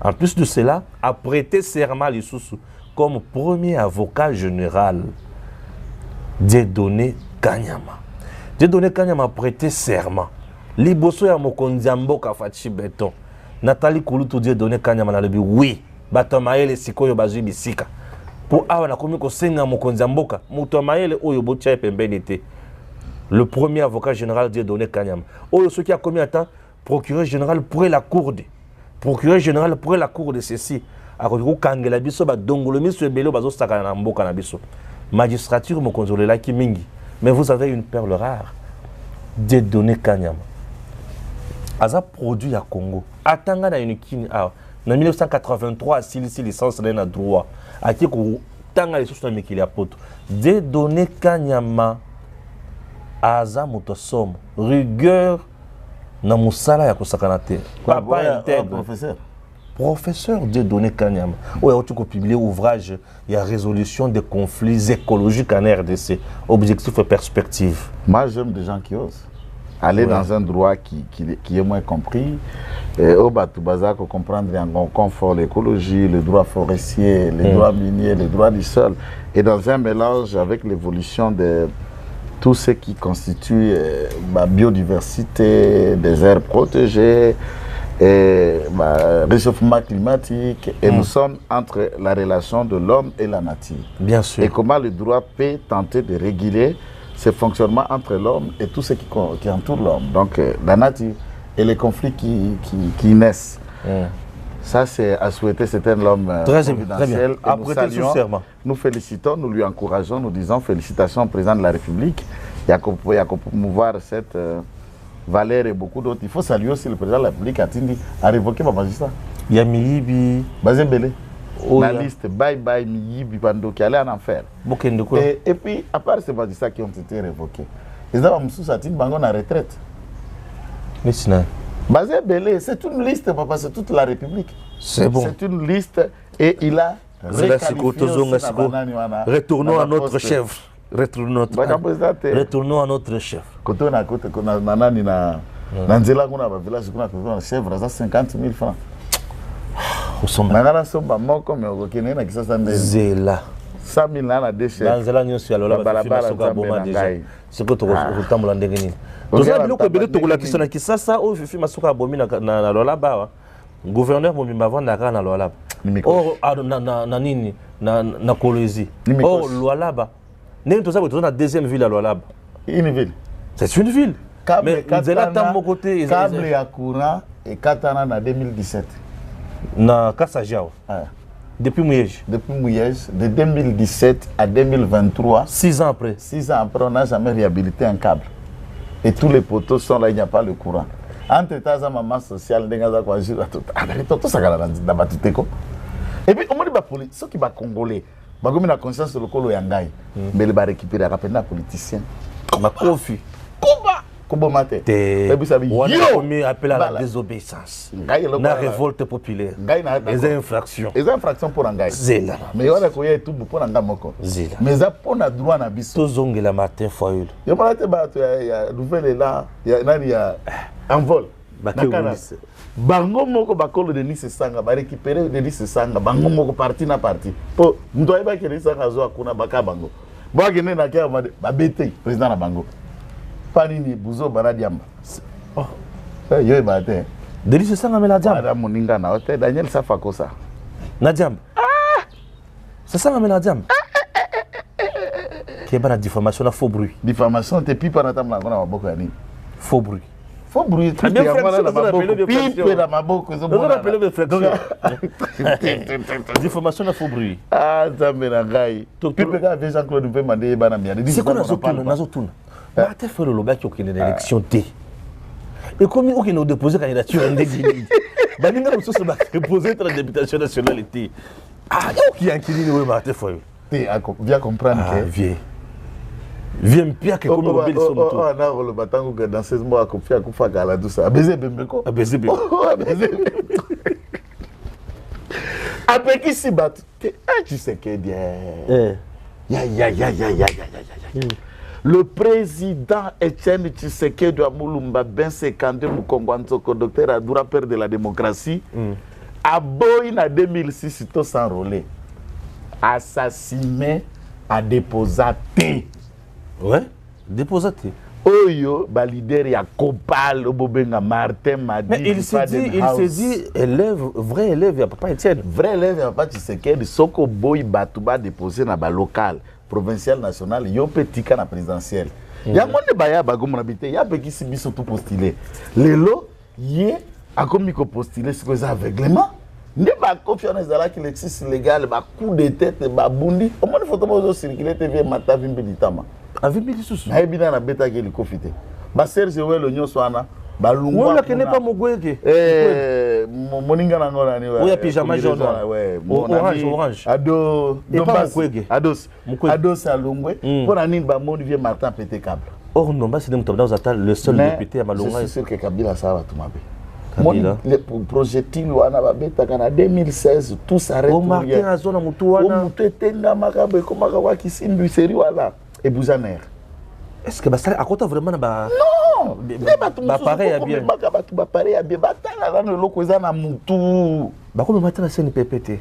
En plus de cela, a prêté serment comme premier avocat général Dieudonné Kanyama. Dieudonné Kanyama a prêté serment. Liboso ya mokonzi mboka Fachi Beton. Nathalie Kouloutou Dieudonné Kanyama na lebi oui. Batamaele sikoyo bazui bisika. pour avoir la commune ko senga mokonzi mboka muto mayele oyo botia pembeni te. Le premier avocat général Dieudonné Kanyama. Oyo ce qui a commis attend procureur général pour la cour de ceci. Ako kangela biso ba dongolo miso ebelo bazo saka na mboka na biso. Magistrature mokonzi la ki mingi. Mais vous avez une perle rare. Dieudonné Kanyama. Aza produit à Congo. Atanga na une kini en 1983 silisi licence na droit. Aki ko tanga les sources na mikili ya poto. Dieudonné Kanyama aza moto somme rigueur na musala ya kosakana te. Papa intègre professeur Dieudonné Kanyama. Ouais, tu peux publier ouvrage, il y a résolution des conflits écologiques en RDC, objectifs et perspectives. Moi, j'aime des gens qui osent aller dans un droit qui est moins compris. Au Batoubaza, pour comprendre en confort l'écologie, le droit forestier, les droits miniers, les droits du sol, et dans un mélange avec l'évolution de tout ce qui constitue la biodiversité, des aires protégées, et réchauffement climatique, et nous sommes entre la relation de l'homme et la nature. Bien sûr. Et comment le droit peut tenter de réguler ce fonctionnement entre l'homme et tout ce qui entoure l'homme. Donc la nature et les conflits qui naissent. Ça, c'est à souhaiter, c'est un homme providentiel. Nous félicitons, nous lui encourageons, nous disons félicitations au président de la République. Il y a qu'à promouvoir cette valeur et beaucoup d'autres. Il faut saluer aussi le président de la République a révoqué ma magistrat. Il y a Miyibi. Bazembele. La liste, bye bye Miyibi Bando qui allait en enfer. Et puis, à part ces magistrats qui ont été révoqués, les hommes sous Satine Bango en retraite. Mais c'est Bazembele, c'est une liste, papa, c'est toute la République. C'est bon. C'est une liste et il a retournons à notre chef. Retournons à notre chef. Quand on a côté qu'on a nanani na nanzela kuna ba village kuna kwa chèvre à 50 000 francs. Nangana somba moko me okene na kisasa ndele. Zela. 100 000 na deux chèvres. Nanzela nyonso ya lola ba fima soka boma déjà. C'est que to tambola ndenge nini. Toza biloko ebele to kola kisana kisasa o fima soka bomi na lola ba. Gouverneur Momimba vanda na lola. Oh na nini na Kolwezi. Oh lola ba. Nous sommes dans la deuxième ville à Lualaba. Une ville. C'est une ville. Mais Nzela Tambo côté. Câble à courant et Katana en 2017. Na Kassajao. Depuis Mouyej. Depuis Mouyej, de 2017 à 2023. 6 ans après. 6 ans après, on n'a jamais réhabilité un câble. Et tous les poteaux sont là, il n'y a pas le courant. Entre-temps, ça maman sociale, et puis, on m'a dit, ceux qui sont congolais. Bagomi na conscience de l'okolo yangai, mais il va récupérer à rappeler un politicien. Ma confi. Kubo mate. On a appelé à la désobéissance. La révolte populaire. Les infractions. Les infractions pour Angai. Zela. Mais on a koya tout pour Anga moko. Zela. Mais ça pour na droit na biso. To zonge la matin foyul. Yo malate ba ya nouvelle là, ya nani ya envol. Bango moko bakolo de Nice Sanga ba récupérer de Nice Sanga bango moko parti na parti po ndoy ba ke Nice Sanga zo akuna baka bango bo agene na kia ba bete président na bango panini buzo baradiamba oh yo ba te de Nice Sanga me la diamba ada moninga na hotel Daniel Safakosa na diamba c'est ça me la diamba qui est pas la diffamation na faux bruit diffamation te pipa na tamla ngona maboko ya nini faux bruit. Faut bruit. Très bien, diffamation na faux bruit. Ah, Zamenangai. Pipe ka déjà Claude Mpe mandé bana miya. C'est quoi nazotuna? Ba te faire le bac qui est l'élection T. Et comme on a déposé candidature ndegini. Ba ninga muso se ba déposer la députation nationale T. Ah, qui incline oui ba te faire. T viens comprendre que viens. Viens pire que comme mobile son moto. Oh, na le batango que dans 16 mois ko fia ko fa gala tout ça. Baiser bembeko. Baiser bembeko. Après qui s'y bat. Tu sais que bien. Le président Etienne Tshisekedi de Mulumba Ben Sekande Mukongwanzoko docteur Adoura père de la démocratie a boy en 2006 tout s'enrôler. Assassiné a déposé. Ouais, déposé. Oyo, ba leader ya Copal, Obobenga Martin Madi. Mais il s'est dit, élève, vrai élève, ya Papa Etienne. Vrai élève, ya Papa Tshisekedi, Soko Boy Batouba déposé na ba local, provincial, national, yo petit na présidentiel. Ya monde baya bagomo habité, ya pe qui si biso tout postulé. Lelo, yé a comme ko postulé ce que ça aveuglement. Ne ba confiance dans la qui l'exercice légal, ba coup de tête, ba bundi. Au moins photo bozo circuler TV mata vimbelitama. Avec Bidi Soussou. Na ebina na beta ke likofite. Ba Serge Welo nyonso ana, ba lungwa. Wala kene pas mogweke. Moninga na ngona ni wa. Oya pyjama jaune. Ouais, orange. Ados alungwe. Pour anine ba moni vie Martin pété câble. Or non, ba c'est le seul député à Malonga. Je suis sûr que Kabila ça va tout m'abe. Le projectile wana babeta kana 2016 tout s'arrête. O marqué na zone mutu wana. O mutu tenga makabe komaka wa kisimbi seri wala. Et Bouzaner. Est-ce que ça a compté vraiment ba non, ba pareil à bien. Ba pareil à bien. Ba tala dans le loko za na mutu. Ba ko matin na scène PPT.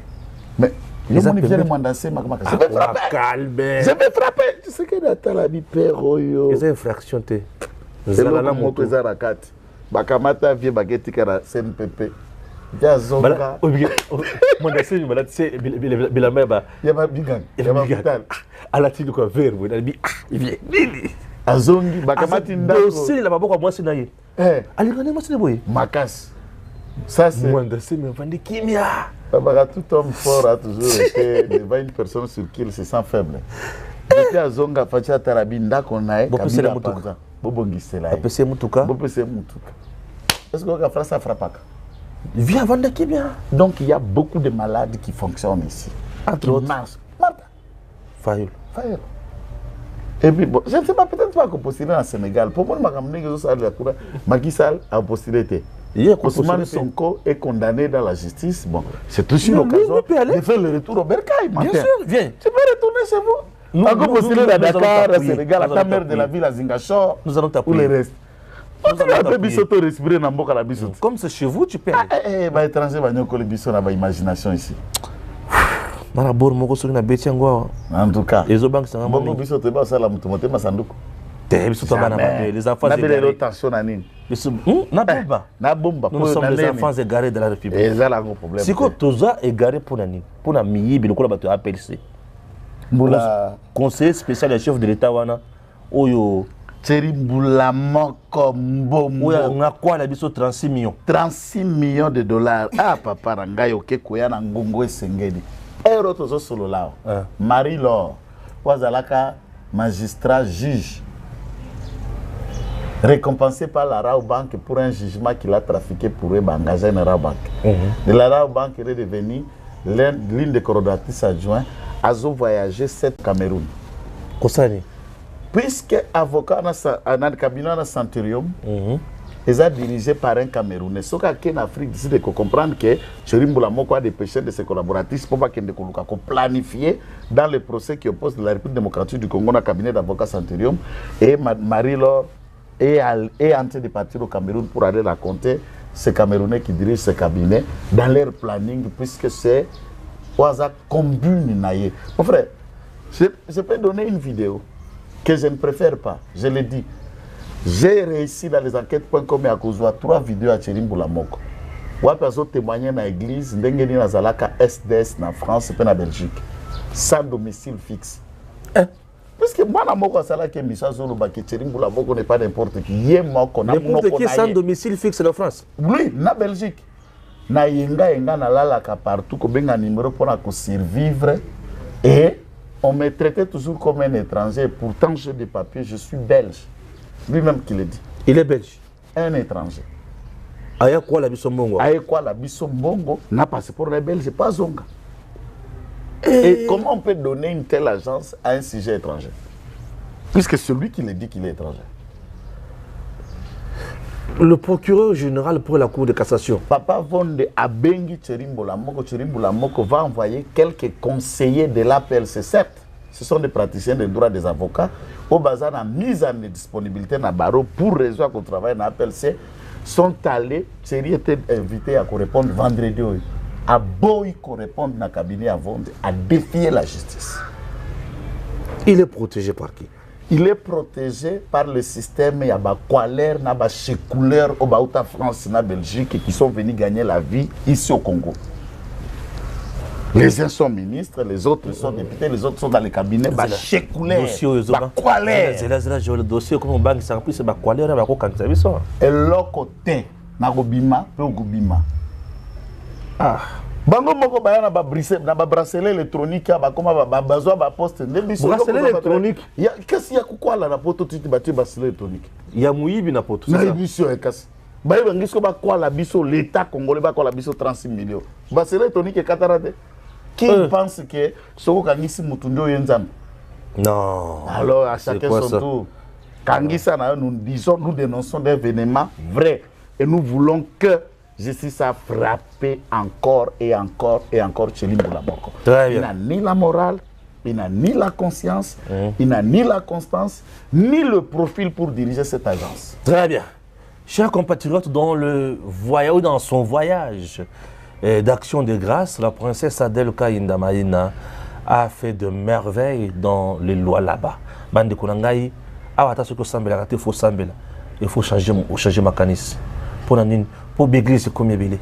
Mais les amis viennent moi danser makamaka. Je vais frapper. Je vais frapper. Tu sais que data la bi père oyo. Les infractions té. Zala moto za rakati. Bakamata vie bageti kara CNPP. Ya zonga. Mon danser me l'a c'est bilamba ba. Ya ba bigang. Ya ba vital. Ala tinu ko verbe il dit il vient nini azongi bakamati ndako dossier la baboko moi c'est naie alingane moi c'est boy makas ça c'est moi danser me vendre kimia tout homme fort a toujours été devant une personne sur qui il se sent faible. Depuis azonga facha tarabi ndako nae kabila mutuka bobongisela apese mutuka est-ce que la France a frappé vient vendre kimia. Donc il y a beaucoup de malades qui fonctionnent ici entre autres Fayol. Et puis, bon, je ne sais pas, peut-être pas qu'on postule en Sénégal. Pour moi, Macky Sall a postulé. Ousmane Sonko est condamné dans la justice. Bon, c'est toujours l'occasion de faire le retour au Bercail. Bien sûr, viens. Tu peux retourner chez vous. Nous allons postuler à Dakar, à Sénégal, à ta mère de la ville, à Zingachor. Nous allons t'appuyer. Ou les restes. Comme c'est chez vous, tu peux. Les étrangers vont imagination ici. Mara bor moko suri na beti ngwa en tout cas les banques ça bongo biso te ba sala mutu motema sanduku te biso to bana ba les enfants na bele rotation na nini biso na bomba nous sommes les enfants égarés de la République et ça là un problème si ko toza égaré pour nani pour na miyibi lokola bato APLC mbula conseiller spécial et chef de l'état wana oyo Thierry Mbula moko mbombo oya nga kwa la biso 36 millions de dollars ah papa rangai okekoya na ngongo esengeli Euro tozo solo lao. Marie-Laure Wazalaka, magistrat juge, récompensé par la Rabobank pour un jugement qu'il a trafiqué pour engager une Rabobank. De la Rabobank, il est devenu l'une des coordonnatrices adjoints. Azo voyagé 7 Cameroun. Kosani. Puisque avocat dans le cabinet de Centurium, ils sont dirigés par un Camerounais. Ce qu'en Afrique, décide de comprendre que Thierry Mbula Moko a dépêché de ses collaboratrices pour planifier dans le procès qui oppose la République démocratique du Congo dans le cabinet d'avocat Centurium. Et Marie-Laure est en train de partir au Cameroun pour aller raconter ces Camerounais qui dirigent ce cabinet dans leur planning, puisque c'est Ouaza Combune Naye. Mon frère, je peux donner une vidéo que je ne préfère pas, je l'ai dit. J'ai réussi dans les enquêtes.com à cause de 3 vidéos à Thierry Mbula Moko. Wapazo témoigné dans l'église, ndengeni na zalaka SDS na France et en Belgique. Sans domicile fixe. Parce que moi, je suis Thierry Mbula Moko n'est pas n'importe qui. N'importe qui sans domicile fixe en France. Oui, na Belgique. Na yenga na lalaka partout, ko benga numéro pour survivre. Et on me traitait toujours comme un étranger. Pourtant, j'ai des papiers, je suis belge. Lui-même qui le dit. Il est belge. Un étranger. Aya quoi la Bissombongo? Aya quoi la Bissombongo n'a passeport de belge, pas zonga. Et comment on peut donner une telle agence à un sujet étranger? Puisque c'est lui qui le dit qu'il est étranger. Le procureur général pour la Cour de cassation. Papa Vonde Abengi Thierry Mbula Moko va envoyer quelques conseillers de l'APLC. Certes, ce sont des praticiens des droits des avocats. Au bazar, la mise en disponibilité dans barreau pour résoudre qu'on travaille dans l'APLC, sont allés, Thierry était invité à répondre vendredi. À boy répondre dans le cabinet à Vonde, à défier la justice. Il est protégé par qui? il est protégé par le système. Il y a des couleurs, des couleurs au France, en Belgique qui sont venus gagner la vie ici au Congo. Les uns sont ministres, les autres sont députés, les autres sont dans les cabinets. C'est le dossier comme banque ça plus c'est couleur ba ko kanisa biso. Et l'autre côté na gobima pe gobima. Ah. Bango moko ba na ba bracelet électronique ba koma ba bazwa ba poste ndebiso bracelet électronique. Ya kasi ya kukwala na poto titi ba bracelet électronique. Ya muyibi na poto. Na émission e kasi. Ba bangisko ba kwala biso l'état congolais ba kwala biso 36 millions. Bracelet électronique katarate. Qui pense que Soko Kangisi Mutundo Yenzam? Non. Alors, à chacun son tour. Kangisa, nous disons, nous dénonçons des événements vrais. Et nous voulons que justice a frappé encore et encore et encore chez Limboulaboko. Il n'a ni la morale, il n'a ni la conscience, il n'a ni la constance, ni le profil pour diriger cette agence. Très bien. Chers compatriotes, dans son voyage d'action de grâce, la princesse Adèle Kainda Maïna a fait de merveilles dans les lois là-bas. Bande Konangai, il faut changer ma canisse. Pour l'église, combien belé.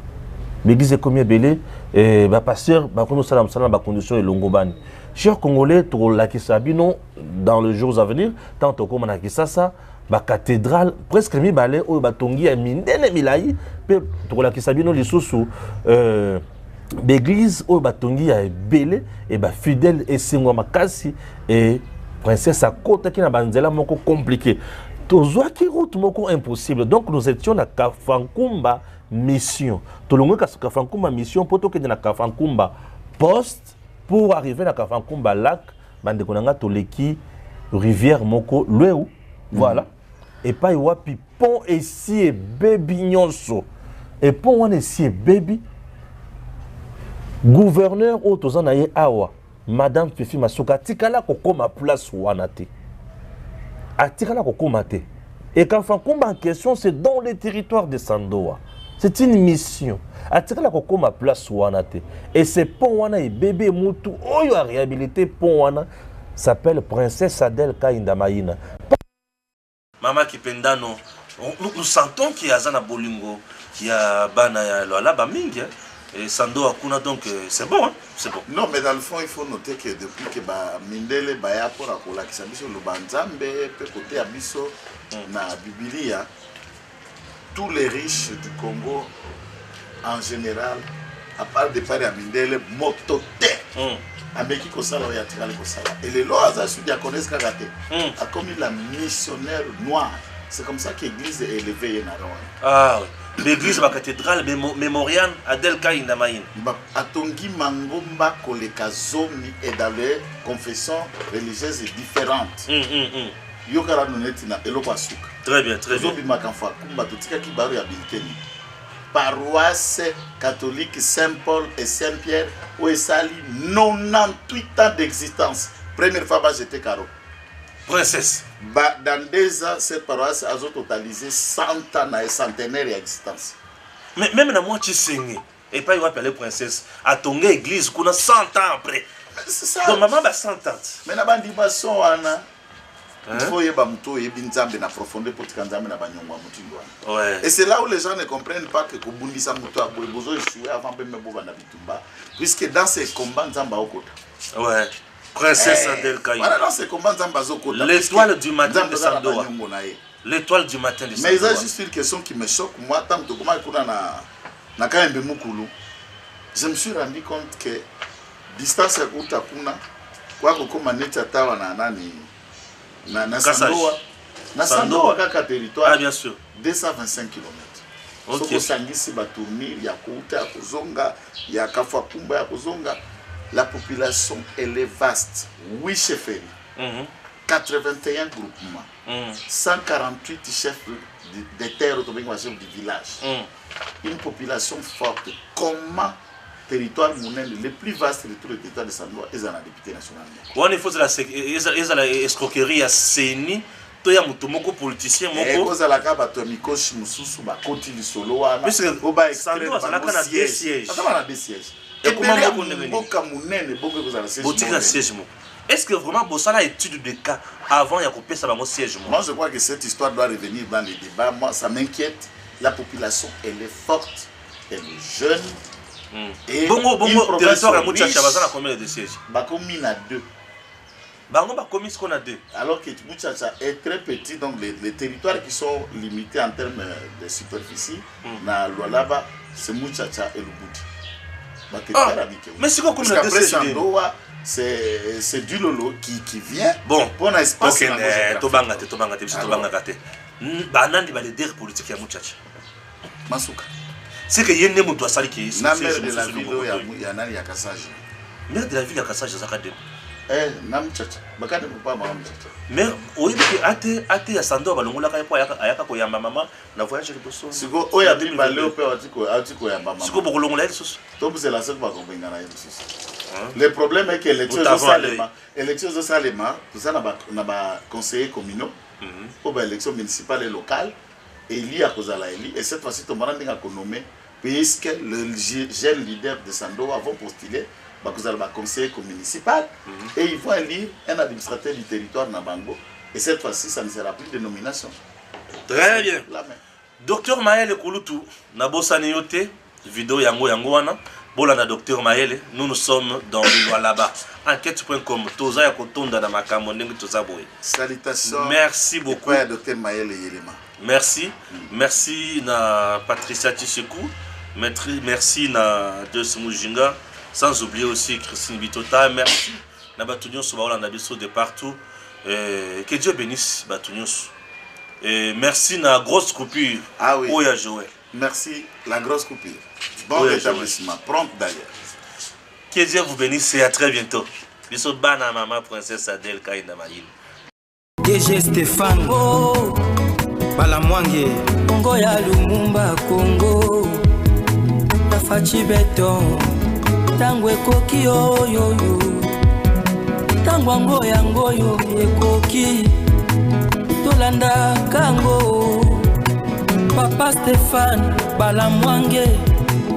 L'église, combien belé. Et pasteur, salam condition et longobani. Chers Congolais, dans les jours à venir, tant que on a ça. La cathédrale presque mi balé au batongi a mindene milai pe to la kisabino lisusu l'église au batongi a belé et ba fidèle et singwa makasi et princesse à côté qui na banzela moko compliqué tozwa ki route moko impossible donc nous étions na Kafankumba mission to longo ka Kafankumba mission poto ke na Kafankumba poste pour arriver na Kafankumba lac bande konanga to leki rivière moko lweu voilà. Et pas y a pont ici et baby nyonso. Et pont on ici et baby. Gouverneur autozan aye awa. Madame Fifi Masuka tikala koko ma place wanate. Atikala koko mate. Et quand Fankumba en question c'est dans les territoires de Sandoa. C'est une mission. Atikala koko ma place wanate. Et ce pont wana et bébé mutu oyo a réhabilité pont wana s'appelle Princesse Adèle Kainda Maïna. Mama Kipendano, nous sentons qu'il y a Zana Bolingo, qu'il y a Bana Loalaba Ming, et Sando Akuna, donc c'est bon, hein? C'est bon. Non, mais dans le fond, il faut noter que depuis que Mindele Baya pour la Kola, qui s'habille sur le Banzambe, peut côté Abisso, na Bibilia, tous les riches du Congo, en général, à part des paris à Mindele, motote. Ameki Kosala ya tirale Kosala. Et les lois à Diakonès Kagate a commis la missionnaire noire. C'est comme ça que l'église est élevée. Ah oui. L'église, la cathédrale mémoriale Adèle Kainda Maïna. Atongi Mangomba Koleka Zomi et dans les confessions religieuses différentes. Yokara Nunetina Elopasuka. Très bien, très bien. Zomi Makanfa Kumba Totika Kibaru ya Bilkeni. Paroisse catholique Saint-Paul et Saint-Pierre où il s'allie 98 ans d'existence. Première fois, j'étais caro. Princesse. Dans 2 ans, cette paroisse a totalisé 100 ans et centenaire d'existence. Mais même dans moi, tu sais, et pas il va appeler princesse, à ton église, qu'on a 100 ans après. C'est ça. Donc maman a 100 ans. Mais dans la dimension, il faut y avoir une profondeur pour que et c'est là où les gens ne comprennent pas que Kobundi Muto a besoin de jouer avant de me voir Bitumba. Puisque dans ces combats, Nzamba Okota. Ouais. Princesse Adèle Kainda. Voilà, dans ces combats, Nzamba Okota. L'étoile du matin de Sandoa. L'étoile du matin de Sandoa. Mais il y a juste une question qui me choque. Moi, tant que je me suis rendu compte que distance à Koutakuna, quoi que comme Netatawa Nani. Na Sandoa kaka territoire. Ah bien sûr. 225 km. Soko sangisi batourni ya Kouta ya Kozonga, ya Kafakumba ya Kozonga, la population elle est vaste. 8 chefferies. 81 groupements. 148 chefs de terre chefs du village. Une population forte. Comment territoire monnaie le plus vaste de tout le territoire de Sandoa est la députée nationale. On il faut la escroquerie à Seni, to ya mutu moko politicien moko. Et cause la ka bato mikoshi mususu ba koti lisolo wana. Puisque oba Sandoa ça na sièges. sièges. Ça na des sièges. Et comment moko ne boka munene boka cause la siège. Botika siège moko. Est-ce que vraiment Bossala étude de cas avant de couper ça dans siège? Moi, je crois que cette histoire doit revenir dans les débats. Moi, ça m'inquiète. La population, elle est forte, elle est jeune. Et bon, territoire à Mouchacha, Bazana combien de sièges? Bakomi a 2. Bakomi ce qu'on a 2. Alors que Mouchacha est très petit, donc les territoires qui sont limités en termes de superficie, dans Lualaba, c'est Mouchacha et Lubudi. Mais c'est quoi comme la 2 sièges? C'est du lolo qui vient bon pour un espace. Ok, Tobanga, Banandi va les dire politique à Mouchacha. Masuka. C'est que Yende Moutoua Sali qui est. La mère de la ville, il y a un Yakassage. Mère de la ville, Yakassage, Zakadem. Namchacha. Bakade pas Mouchacha. Mais oui, ate ya Sando, Balongola Kaipo, Ayaka Koyamba Mama, la voyage de Bosso. Si vous avez dit Baléo, Atiko Yamba. Si vous avez dit Sos. Donc c'est la seule fois qu'on va gagner. Le problème est que l'élection de Salema, tout ça, on a conseillers communaux pour l'élection municipale et locale, et il y a et cette fois-ci, on va nommé, puisque le jeune leader de Sandoa vont postuler, le conseiller municipal, et ils vont élire un administrateur du territoire Nabango, et cette fois-ci, ça ne sera plus de nomination. Très bien. Docteur Maël Kouloutou, Nabosa Neyote, vidéo Yango Yangoana. Bolana docteur Maël, nous sommes dans le Lualaba. Enquête.com, Toza Yakotonda dans ma camonde, Toza Boy. Salutations. Merci beaucoup. Docteur Maël et Yelema. Merci. Merci na Patricia Tichekou. Merci na Dios Mujinga. Sans oublier aussi Christine Bitota. Merci. Na Batunion Soubaola na Bisso de partout. Que Dieu bénisse Batunion. Merci na grosse coupure. Ah oui. Oya Joël. Merci la grosse coupure. Bon rétablissement, prompt d'ailleurs. Que Dieu vous bénisse et à très bientôt. Bisous bana maman princesse Adèle Kaina Maïl. DG Stéphane Balamwange Congo ya Lumumba Congo Tafachi Beton Tangwe Koki yo yo yo Tangwango yango yo Ekoki Tolanda Kango Papa Stéphane Balamwange.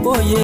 Oh yeah.